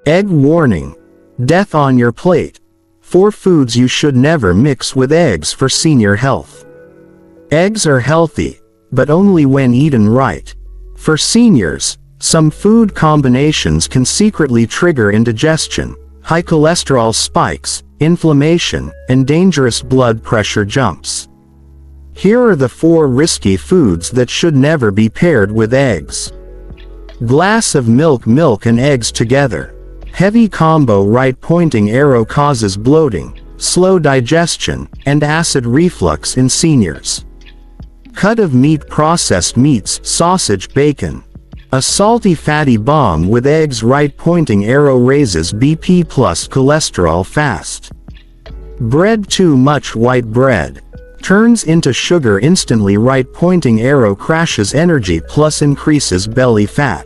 Egg warning. Death on your plate. 4 foods you should never mix with eggs for senior health. Eggs are healthy, but only when eaten right. For seniors, some food combinations can secretly trigger indigestion, high cholesterol spikes, inflammation, and dangerous blood pressure jumps. Here are the 4 risky foods that should never be paired with eggs. Glass of milk and eggs together. Heavy combo. Right pointing arrow causes bloating, slow digestion, and acid reflux in seniors. Cut of meat. Processed meats, sausage, bacon. A salty fatty bomb with eggs. Right pointing arrow raises BP plus cholesterol fast. Bread. Too much white bread turns into sugar instantly. Right pointing arrow crashes energy plus increases belly fat.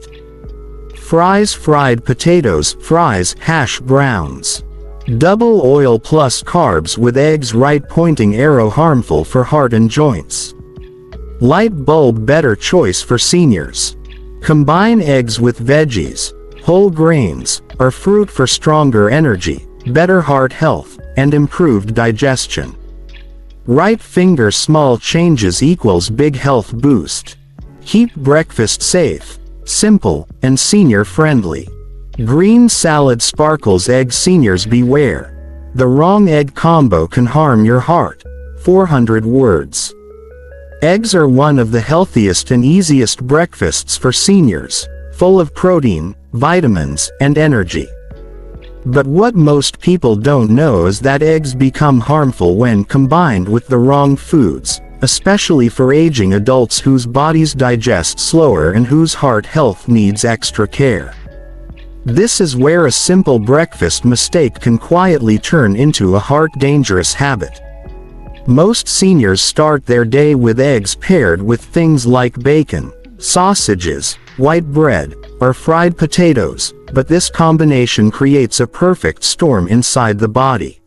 Fries. Fried potatoes, fries, hash browns. Double oil plus carbs with eggs. Right pointing arrow harmful for heart and joints. Light bulb. Better choice for seniors. Combine eggs with veggies, whole grains, or fruit for stronger energy, better heart health, and improved digestion. Right finger. Small changes equals big health boost. Keep breakfast safe, simple, and senior friendly. Green salad. Sparkles egg. Seniors beware. The wrong egg combo can harm your heart. 400 words. Eggs are one of the healthiest and easiest breakfasts for seniors, full of protein, vitamins, and energy. But what most people don't know is that eggs become harmful when combined with the wrong foods, especially for aging adults whose bodies digest slower and whose heart health needs extra care. This is where a simple breakfast mistake can quietly turn into a heart-dangerous habit. Most seniors start their day with eggs paired with things like bacon, sausages, white bread, or fried potatoes, but this combination creates a perfect storm inside the body.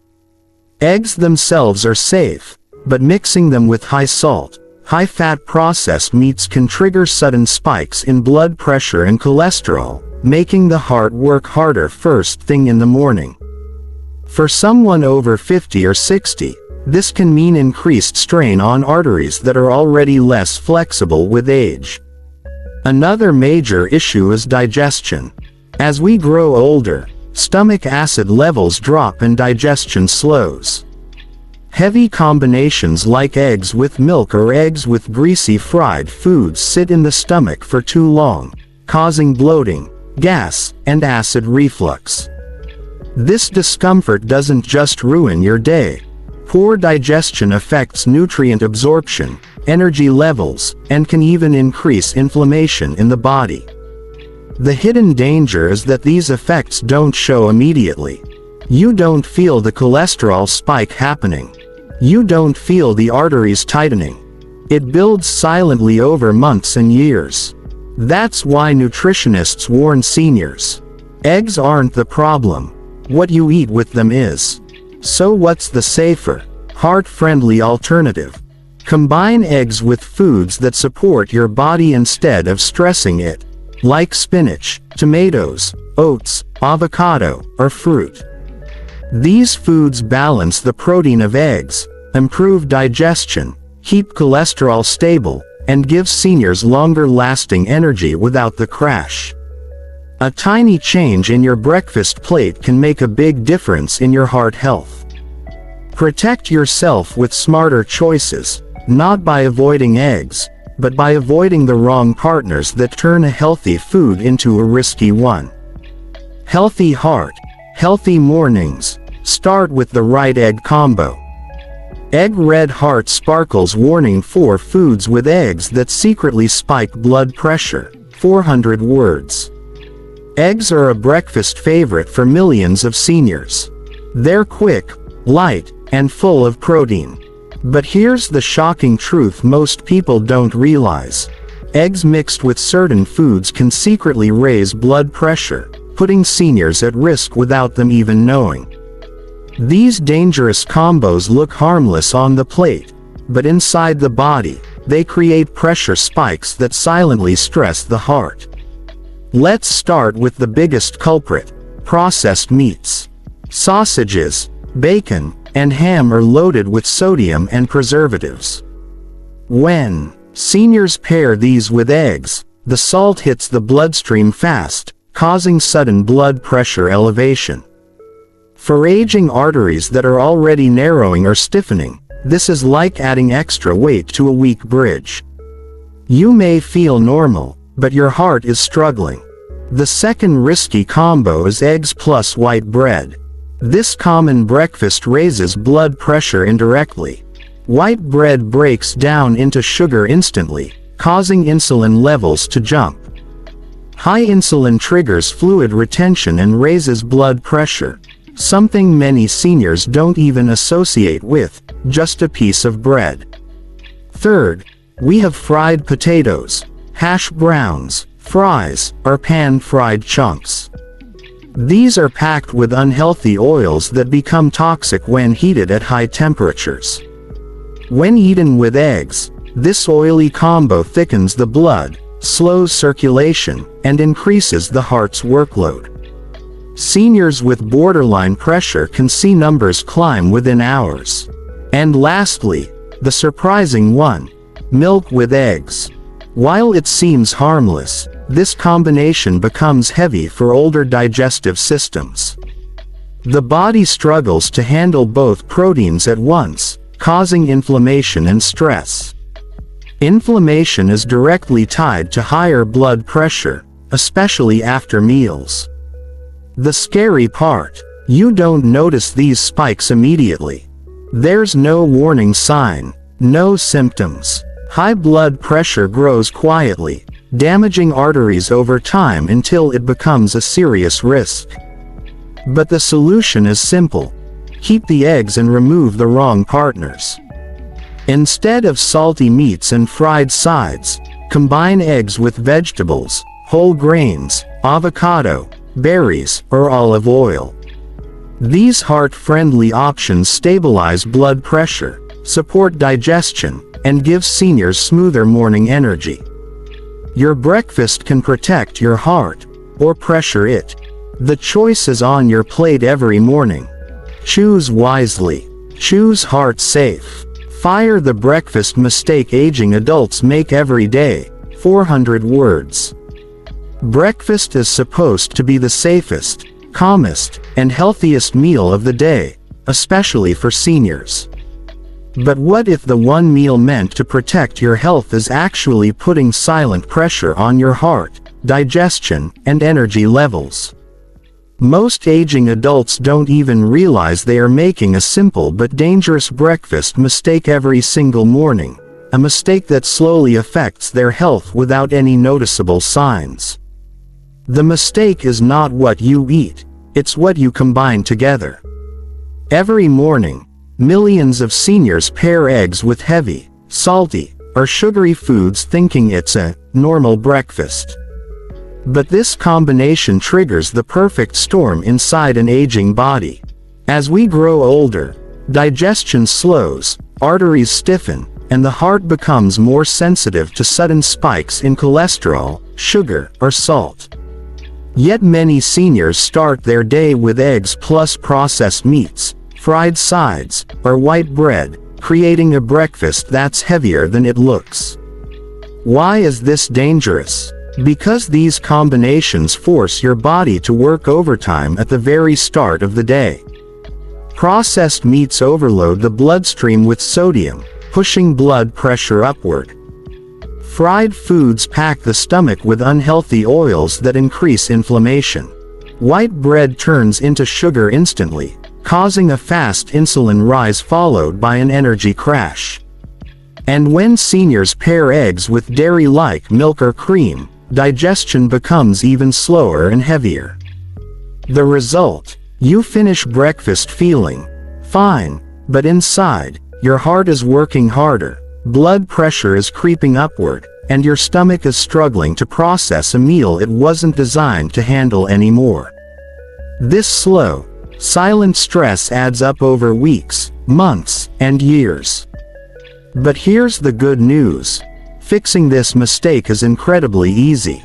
Eggs themselves are safe, but mixing them with high salt, high fat processed meats can trigger sudden spikes in blood pressure and cholesterol, making the heart work harder first thing in the morning. For someone over 50 or 60, this can mean increased strain on arteries that are already less flexible with age. Another major issue is digestion. As we grow older, stomach acid levels drop and digestion slows. Heavy combinations like eggs with milk or eggs with greasy fried foods sit in the stomach for too long, causing bloating, gas, and acid reflux. This discomfort doesn't just ruin your day. Poor digestion affects nutrient absorption, energy levels, and can even increase inflammation in the body. The hidden danger is that these effects don't show immediately. You don't feel the cholesterol spike happening. You don't feel the arteries tightening. It builds silently over months and years. That's why nutritionists warn seniors. Eggs aren't the problem. What you eat with them is. So what's the safer, heart-friendly alternative? Combine eggs with foods that support your body instead of stressing it, like spinach, tomatoes, oats, avocado, or fruit. These foods balance the protein of eggs, improve digestion, keep cholesterol stable, and give seniors longer-lasting energy without the crash. A tiny change in your breakfast plate can make a big difference in your heart health. Protect yourself with smarter choices, not by avoiding eggs, but by avoiding the wrong partners that turn a healthy food into a risky one. Healthy heart, healthy mornings. Start with the right egg combo. Egg red heart sparkles warning: 4 foods with eggs that secretly spike blood pressure. 400 words. Eggs are a breakfast favorite for millions of seniors. They're quick, light, and full of protein. But here's the shocking truth most people don't realize. Eggs mixed with certain foods can secretly raise blood pressure, putting seniors at risk without them even knowing. These dangerous combos look harmless on the plate, but inside the body, they create pressure spikes that silently stress the heart. Let's start with the biggest culprit: processed meats. Sausages, bacon, and ham are loaded with sodium and preservatives. When seniors pair these with eggs, the salt hits the bloodstream fast, causing sudden blood pressure elevation. For aging arteries that are already narrowing or stiffening, this is like adding extra weight to a weak bridge. You may feel normal, but your heart is struggling. The second risky combo is eggs plus white bread. This common breakfast raises blood pressure indirectly. White bread breaks down into sugar instantly, causing insulin levels to jump. High insulin triggers fluid retention and raises blood pressure, something many seniors don't even associate with just a piece of bread. Third, we have fried potatoes, hash browns, fries, or pan-fried chunks. These are packed with unhealthy oils that become toxic when heated at high temperatures. When eaten with eggs, this oily combo thickens the blood, slows circulation, and increases the heart's workload. Seniors with borderline pressure can see numbers climb within hours. And lastly, the surprising one, milk with eggs. While it seems harmless, this combination becomes heavy for older digestive systems. The body struggles to handle both proteins at once, causing inflammation and stress. Inflammation is directly tied to higher blood pressure, especially after meals. The scary part, you don't notice these spikes immediately. There's no warning sign, no symptoms. High blood pressure grows quietly, damaging arteries over time until it becomes a serious risk. But the solution is simple. Keep the eggs and remove the wrong partners. Instead of salty meats and fried sides, combine eggs with vegetables, whole grains, avocado, berries, or olive oil. These heart-friendly options stabilize blood pressure, support digestion, and give seniors smoother morning energy. Your breakfast can protect your heart, or pressure it. The choice is on your plate every morning. Choose wisely. Choose heart safe. Fire the breakfast mistake aging adults make every day. 400 words. Breakfast is supposed to be the safest, calmest, and healthiest meal of the day, especially for seniors. But what if the one meal meant to protect your health is actually putting silent pressure on your heart, digestion, and energy levels? Most aging adults don't even realize they are making a simple but dangerous breakfast mistake every single morning, a mistake that slowly affects their health without any noticeable signs. The mistake is not what you eat, it's what you combine together. Every morning, millions of seniors pair eggs with heavy, salty, or sugary foods thinking it's a normal breakfast. But this combination triggers the perfect storm inside an aging body. As we grow older, digestion slows, arteries stiffen, and the heart becomes more sensitive to sudden spikes in cholesterol, sugar, or salt. Yet many seniors start their day with eggs plus processed meats, fried sides, or white bread, creating a breakfast that's heavier than it looks. Why is this dangerous? Because these combinations force your body to work overtime at the very start of the day. Processed meats overload the bloodstream with sodium, pushing blood pressure upward. Fried foods pack the stomach with unhealthy oils that increase inflammation. White bread turns into sugar instantly, causing a fast insulin rise followed by an energy crash. And when seniors pair eggs with dairy like milk or cream, digestion becomes even slower and heavier. The result? You finish breakfast feeling fine, but inside, your heart is working harder, blood pressure is creeping upward, and your stomach is struggling to process a meal it wasn't designed to handle anymore. This slow, silent stress adds up over weeks, months, and years. But here's the good news. Fixing this mistake is incredibly easy.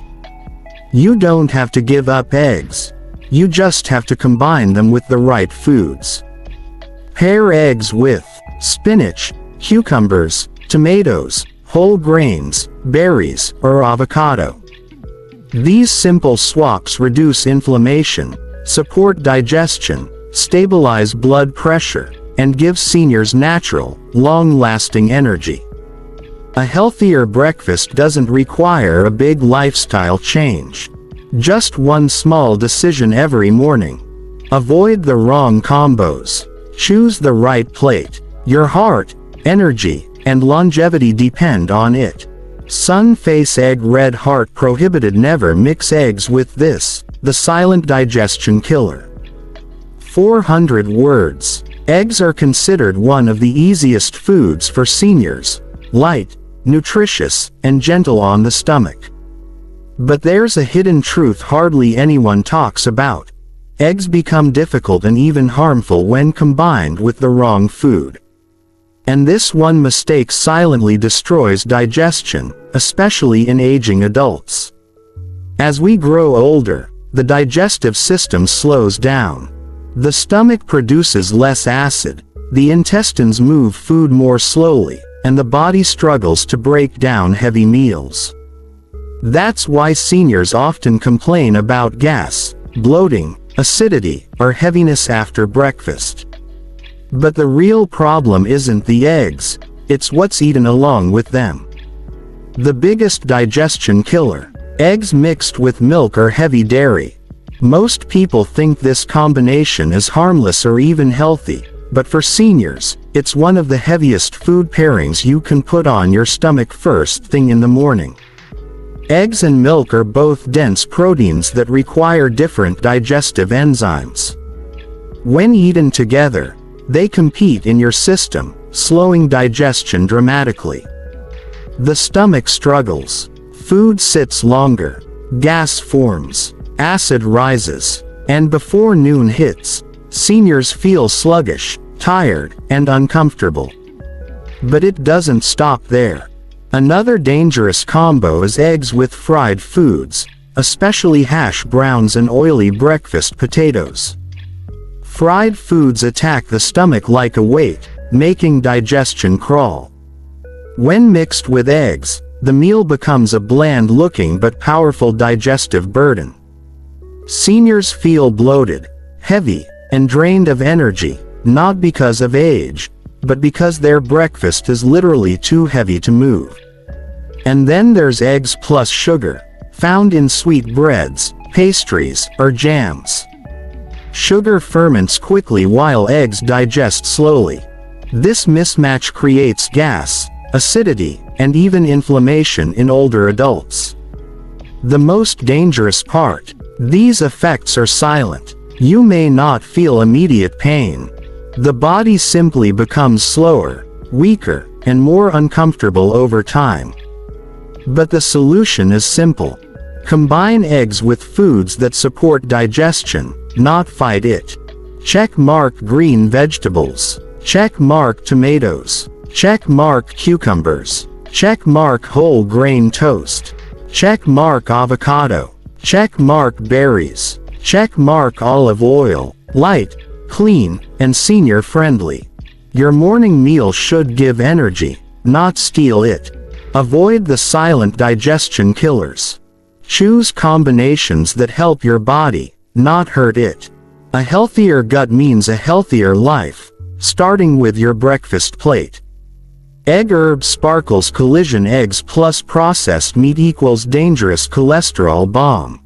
You don't have to give up eggs. You just have to combine them with the right foods. Pair eggs with spinach, cucumbers, tomatoes, whole grains, berries, or avocado. These simple swaps reduce inflammation, support digestion, stabilize blood pressure, and give seniors natural, long-lasting energy. A healthier breakfast doesn't require a big lifestyle change. Just one small decision every morning. Avoid the wrong combos. Choose the right plate. Your heart, energy, and longevity depend on it. Sun face egg red heart prohibited. Never mix eggs with this, the silent digestion killer. 400 words. Eggs are considered one of the easiest foods for seniors. Light, nutritious, and gentle on the stomach. But there's a hidden truth hardly anyone talks about. Eggs become difficult and even harmful when combined with the wrong food. And this one mistake silently destroys digestion, especially in aging adults. As we grow older, the digestive system slows down. The stomach produces less acid, the intestines move food more slowly, and the body struggles to break down heavy meals. That's why seniors often complain about gas, bloating, acidity, or heaviness after breakfast. But the real problem isn't the eggs, it's what's eaten along with them. The biggest digestion killer: eggs mixed with milk or heavy dairy. Most people think this combination is harmless or even healthy, but for seniors, it's one of the heaviest food pairings you can put on your stomach first thing in the morning. Eggs and milk are both dense proteins that require different digestive enzymes. When eaten together, they compete in your system, slowing digestion dramatically. The stomach struggles. Food sits longer. Gas forms. Acid rises. And before noon hits, seniors feel sluggish, tired, and uncomfortable. But it doesn't stop there. Another dangerous combo is eggs with fried foods, especially hash browns and oily breakfast potatoes. Fried foods attack the stomach like a weight, making digestion crawl. When mixed with eggs, the meal becomes a bland-looking but powerful digestive burden. Seniors feel bloated, heavy, and drained of energy, not because of age, but because their breakfast is literally too heavy to move. And then there's eggs plus sugar, found in sweet breads, pastries, or jams. Sugar ferments quickly while eggs digest slowly. This mismatch creates gas, acidity, and even inflammation in older adults. The most dangerous part: these effects are silent. You may not feel immediate pain. The body simply becomes slower, weaker, and more uncomfortable over time. But the solution is simple. Combine eggs with foods that support digestion, not fight it. Check mark green vegetables. Check mark tomatoes. Check mark cucumbers. Check mark whole grain toast. Check mark avocado. Check mark berries. Check mark olive oil. Light, clean, and senior friendly. Your morning meal should give energy, not steal it. Avoid the silent digestion killers. Choose combinations that help your body, not hurt it. A healthier gut means a healthier life, starting with your breakfast plate. Egg herb sparkles collision: eggs plus processed meat equals dangerous cholesterol bomb.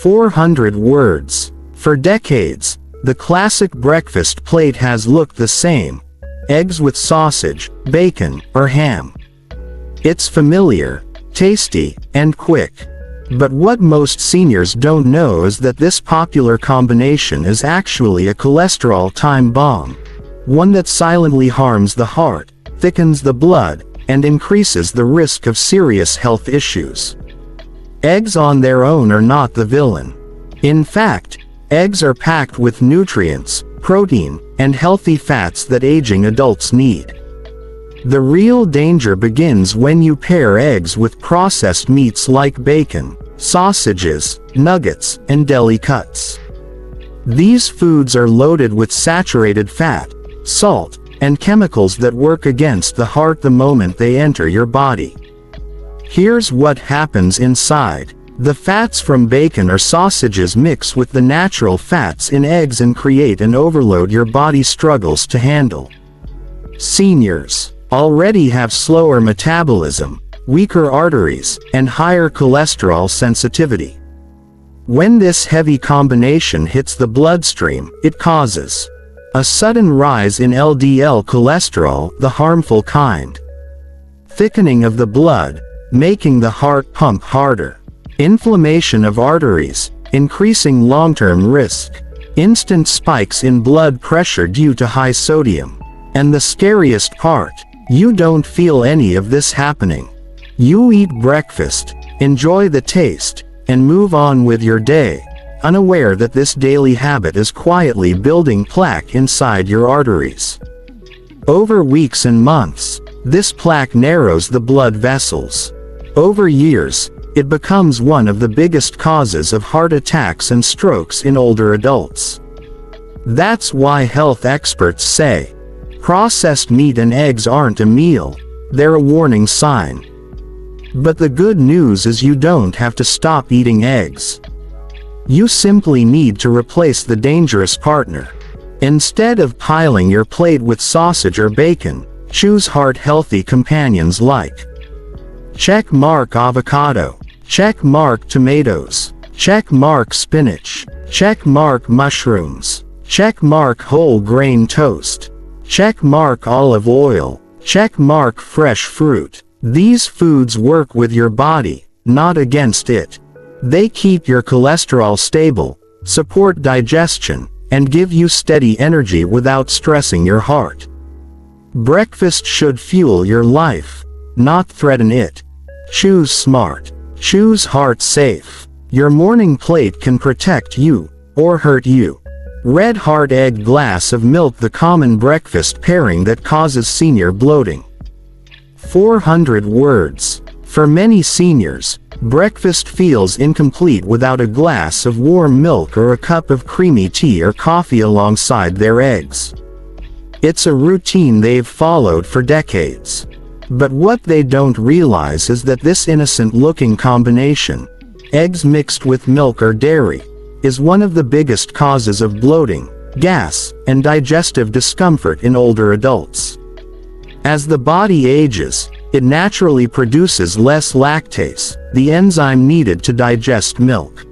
400 words. For decades, the classic breakfast plate has looked the same: eggs with sausage, bacon, or ham. It's familiar, tasty, and quick. But what most seniors don't know is that this popular combination is actually a cholesterol time bomb. One that silently harms the heart, thickens the blood, and increases the risk of serious health issues. Eggs on their own are not the villain. In fact, eggs are packed with nutrients, protein, and healthy fats that aging adults need. The real danger begins when you pair eggs with processed meats like bacon, sausages, nuggets, and deli cuts. These foods are loaded with saturated fat, salt, and chemicals that work against the heart the moment they enter your body. Here's what happens inside. The fats from bacon or sausages mix with the natural fats in eggs and create an overload your body struggles to handle. Seniors already have slower metabolism, weaker arteries, and higher cholesterol sensitivity. When this heavy combination hits the bloodstream, it causes a sudden rise in LDL cholesterol, the harmful kind, thickening of the blood, making the heart pump harder, inflammation of arteries, increasing long-term risk, instant spikes in blood pressure due to high sodium. And the scariest part, you don't feel any of this happening. You eat breakfast, enjoy the taste, and move on with your day, unaware that this daily habit is quietly building plaque inside your arteries. Over weeks and months, this plaque narrows the blood vessels. Over years, it becomes one of the biggest causes of heart attacks and strokes in older adults. That's why health experts say, processed meat and eggs aren't a meal, they're a warning sign. But the good news is you don't have to stop eating eggs. You simply need to replace the dangerous partner. Instead of piling your plate with sausage or bacon, choose heart-healthy companions like check mark avocado, check mark tomatoes, check mark spinach, check mark mushrooms, check mark whole grain toast, check mark olive oil, check mark fresh fruit. These foods work with your body, not against it. They keep your cholesterol stable, support digestion, and give you steady energy without stressing your heart. Breakfast should fuel your life, not threaten it. Choose smart. Choose heart safe. Your morning plate can protect you, or hurt you. Red Heart egg glass of milk, the common breakfast pairing that causes senior bloating. 400 words. For many seniors, breakfast feels incomplete without a glass of warm milk or a cup of creamy tea or coffee alongside their eggs. It's a routine they've followed for decades. But what they don't realize is that this innocent-looking combination, eggs mixed with milk or dairy, is one of the biggest causes of bloating, gas, and digestive discomfort in older adults. As the body ages, it naturally produces less lactase, the enzyme needed to digest milk.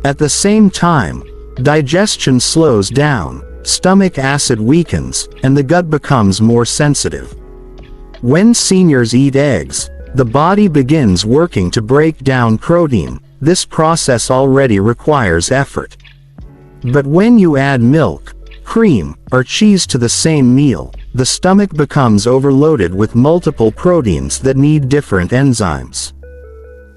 At the same time, digestion slows down, stomach acid weakens, and the gut becomes more sensitive. When seniors eat eggs, the body begins working to break down protein. This process already requires effort. But when you add milk, cream, or cheese to the same meal, the stomach becomes overloaded with multiple proteins that need different enzymes.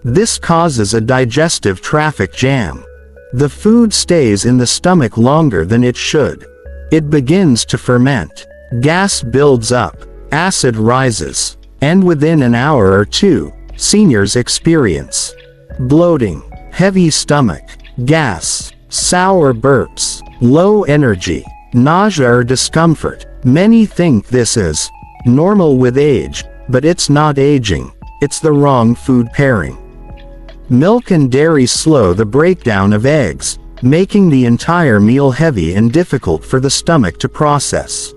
This causes a digestive traffic jam. The food stays in the stomach longer than it should. It begins to ferment. Gas builds up. Acid rises. And within an hour or two, seniors experience bloating, heavy stomach, gas, sour burps, low energy, nausea or discomfort. Many think this is normal with age, but it's not aging, it's the wrong food pairing. Milk and dairy slow the breakdown of eggs, making the entire meal heavy and difficult for the stomach to process.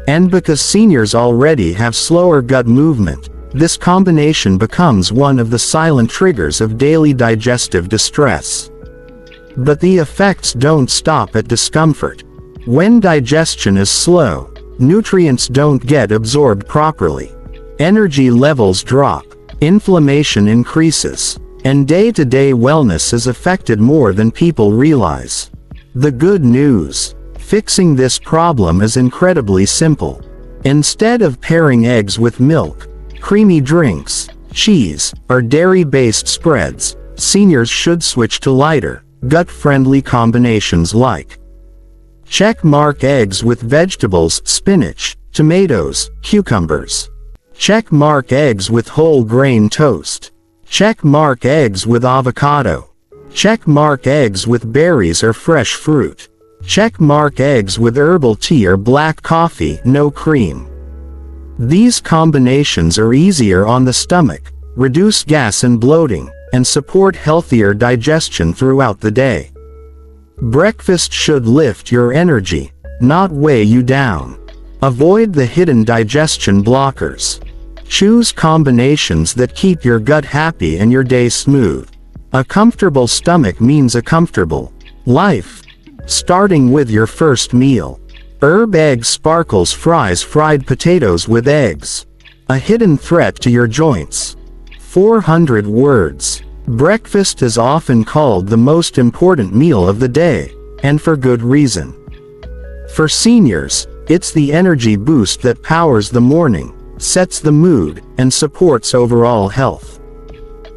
And because seniors already have slower gut movement, this combination becomes one of the silent triggers of daily digestive distress. But the effects don't stop at discomfort. When digestion is slow, nutrients don't get absorbed properly. Energy levels drop, inflammation increases, and day-to-day wellness is affected more than people realize. The good news: fixing this problem is incredibly simple. Instead of pairing eggs with milk, creamy drinks, cheese, or dairy-based spreads, seniors should switch to lighter, gut-friendly combinations like check mark eggs with vegetables, spinach, tomatoes, cucumbers. Check mark eggs with whole grain toast. Check mark eggs with avocado. Check mark eggs with berries or fresh fruit. Check mark eggs with herbal tea or black coffee, no cream. These combinations are easier on the stomach, reduce gas and bloating, and support healthier digestion throughout the day. Breakfast should lift your energy, not weigh you down. Avoid the hidden digestion blockers. Choose combinations that keep your gut happy and your day smooth. A comfortable stomach means a comfortable life. Starting with your first meal. Herb egg sparkles fries fried potatoes with eggs. A hidden threat to your joints. 400 words. Breakfast is often called the most important meal of the day, and for good reason. For seniors, it's the energy boost that powers the morning, sets the mood, and supports overall health.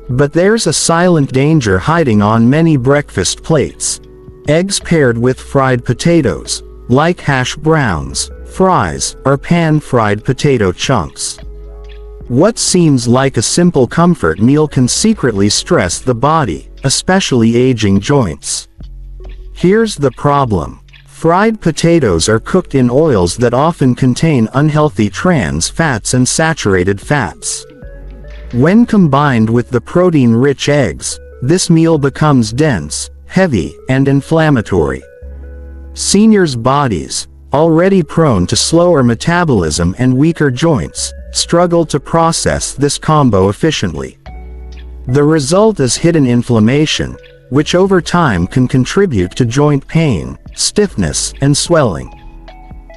But there's a silent danger hiding on many breakfast plates. Eggs paired with fried potatoes, like hash browns, fries, or pan-fried potato chunks. What seems like a simple comfort meal can secretly stress the body, especially aging joints. Here's the problem. Fried potatoes are cooked in oils that often contain unhealthy trans fats and saturated fats. When combined with the protein-rich eggs, this meal becomes dense, heavy, and inflammatory. Seniors' bodies, already prone to slower metabolism and weaker joints, struggle to process this combo efficiently. The result is hidden inflammation, which over time can contribute to joint pain, stiffness, and swelling.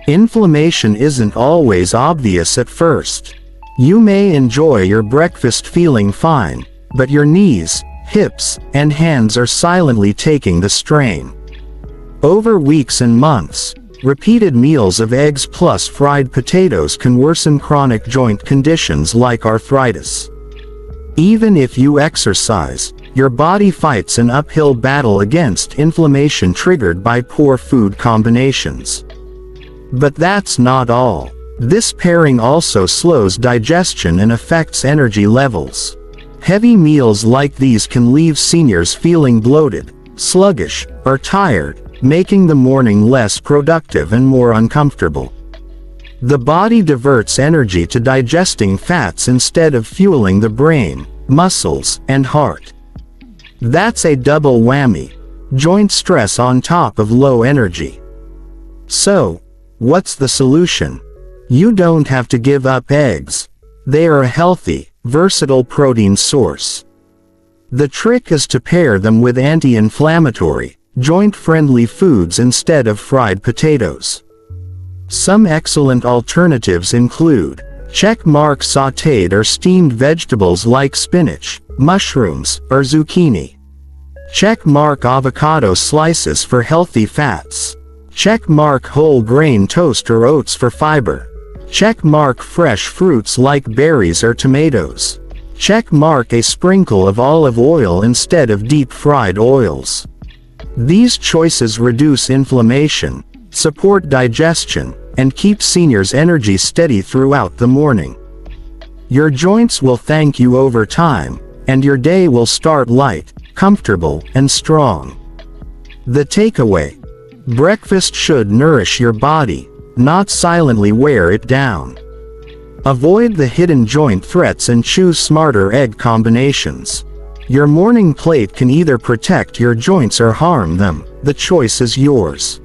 Inflammation isn't always obvious at first. You may enjoy your breakfast feeling fine, but your knees, hips, and hands are silently taking the strain. Over weeks and months, repeated meals of eggs plus fried potatoes can worsen chronic joint conditions like arthritis. Even if you exercise, your body fights an uphill battle against inflammation triggered by poor food combinations. But that's not all. This pairing also slows digestion and affects energy levels. Heavy meals like these can leave seniors feeling bloated, sluggish, or tired, making the morning less productive and more uncomfortable. The body diverts energy to digesting fats instead of fueling the brain, muscles, and heart. That's a double whammy. Joint stress on top of low energy. So, what's the solution? You don't have to give up eggs. They are a healthy, versatile protein source. The trick is to pair them with anti-inflammatory, joint-friendly foods instead of fried potatoes. Some excellent alternatives include checkmark sautéed or steamed vegetables like spinach, mushrooms, or zucchini. Checkmark avocado slices for healthy fats. Checkmark whole grain toast or oats for fiber. Checkmark fresh fruits like berries or tomatoes. Checkmark a sprinkle of olive oil instead of deep-fried oils. These choices reduce inflammation, support digestion, and keep seniors' energy steady throughout the morning. Your joints will thank you over time, and your day will start light, comfortable, and strong. The takeaway: breakfast should nourish your body, not silently wear it down. Avoid the hidden joint threats and choose smarter egg combinations. Your morning plate can either protect your joints or harm them. The choice is yours.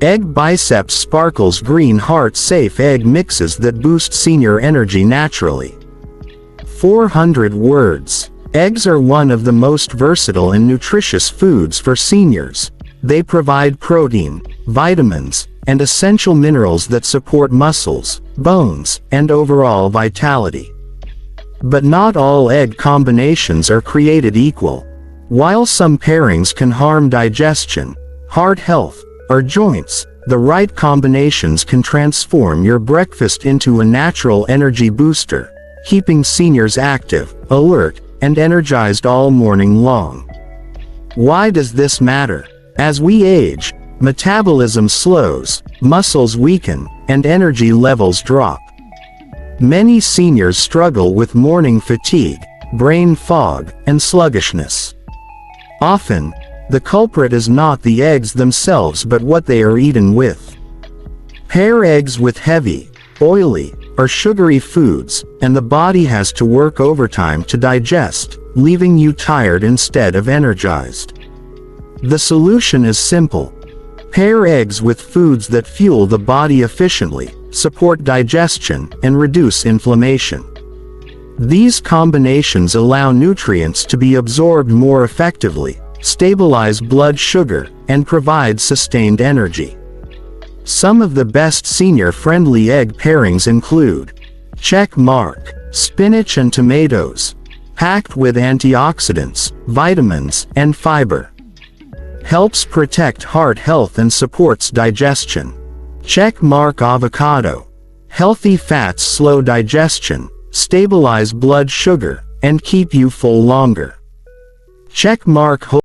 Egg Biceps sparkles green heart-safe egg mixes that boost senior energy naturally. 400 words. Eggs are one of the most versatile and nutritious foods for seniors. They provide protein, vitamins, and essential minerals that support muscles, bones, and overall vitality. But not all egg combinations are created equal. While some pairings can harm digestion, heart health, or joints, the right combinations can transform your breakfast into a natural energy booster, keeping seniors active, alert, and energized all morning long. Why does this matter? As we age, metabolism slows, muscles weaken, and energy levels drop. Many seniors struggle with morning fatigue, brain fog, and sluggishness. Often, the culprit is not the eggs themselves but what they are eaten with. Pair eggs with heavy, oily, or sugary foods, and the body has to work overtime to digest, leaving you tired instead of energized. The solution is simple. Pair eggs with foods that fuel the body efficiently, support digestion, and reduce inflammation. These combinations allow nutrients to be absorbed more effectively, stabilize blood sugar, and provide sustained energy. Some of the best senior-friendly egg pairings include: check mark, spinach and tomatoes, packed with antioxidants, vitamins, and fiber. Helps protect heart health and supports digestion. Check mark avocado. Healthy fats slow digestion, stabilize blood sugar, and keep you full longer. Check mark whole